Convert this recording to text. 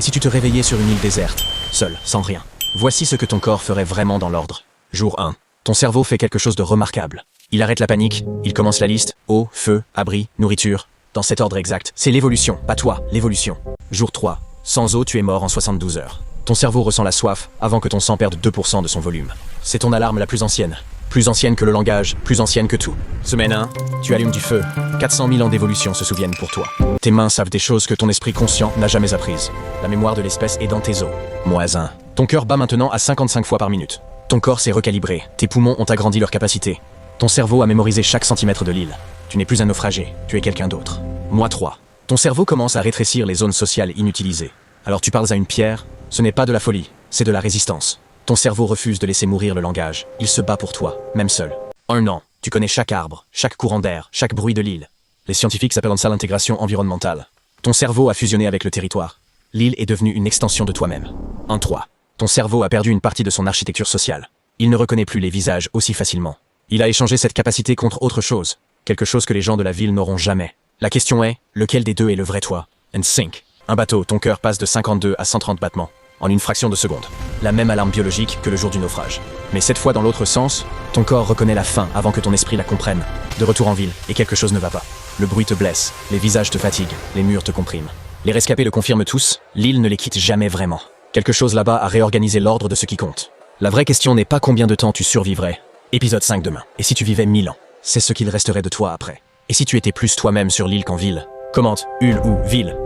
Et si tu te réveillais sur une île déserte, seul, sans rien? Voici ce que ton corps ferait vraiment dans l'ordre. Jour 1. Ton cerveau fait quelque chose de remarquable. Il arrête la panique, il commence la liste, eau, feu, abri, nourriture. Dans cet ordre exact, c'est l'évolution, pas toi, l'évolution. Jour 3. Sans eau, tu es mort en 72 heures. Ton cerveau ressent la soif avant que ton sang perde 2% de son volume. C'est ton alarme la plus ancienne. Plus ancienne que le langage, plus ancienne que tout. Semaine 1, tu allumes du feu. 400 000 ans d'évolution se souviennent pour toi. Tes mains savent des choses que ton esprit conscient n'a jamais apprises. La mémoire de l'espèce est dans tes os. Moins 1. Ton cœur bat maintenant à 55 fois par minute. Ton corps s'est recalibré. Tes poumons ont agrandi leur capacité. Ton cerveau a mémorisé chaque centimètre de l'île. Tu n'es plus un naufragé, tu es quelqu'un d'autre. Mois 3. Ton cerveau commence à rétrécir les zones sociales inutilisées. Alors tu parles à une pierre, ce n'est pas de la folie, c'est de la résistance. Ton cerveau refuse de laisser mourir le langage. Il se bat pour toi, même seul. 1 an, tu connais chaque arbre, chaque courant d'air, chaque bruit de l'île. Les scientifiques s'appellent ça l'intégration environnementale. Ton cerveau a fusionné avec le territoire. L'île est devenue une extension de toi-même. 1-3. Ton cerveau a perdu une partie de son architecture sociale. Il ne reconnaît plus les visages aussi facilement. Il a échangé cette capacité contre autre chose. Quelque chose que les gens de la ville n'auront jamais. La question est, lequel des deux est le vrai toi? And sync. Un bateau, ton cœur passe de 52 à 130 battements. En une fraction de seconde. La même alarme biologique que le jour du naufrage. Mais cette fois dans l'autre sens, ton corps reconnaît la fin avant que ton esprit la comprenne. De retour en ville, et quelque chose ne va pas. Le bruit te blesse, les visages te fatiguent, les murs te compriment. Les rescapés le confirment tous, l'île ne les quitte jamais vraiment. Quelque chose là-bas a réorganisé l'ordre de ce qui compte. La vraie question n'est pas combien de temps tu survivrais. Épisode 5 demain. Et si tu vivais 1000 ans? C'est ce qu'il resterait de toi après. Et si tu étais plus toi-même sur l'île qu'en ville? Commente, Hul ou ville.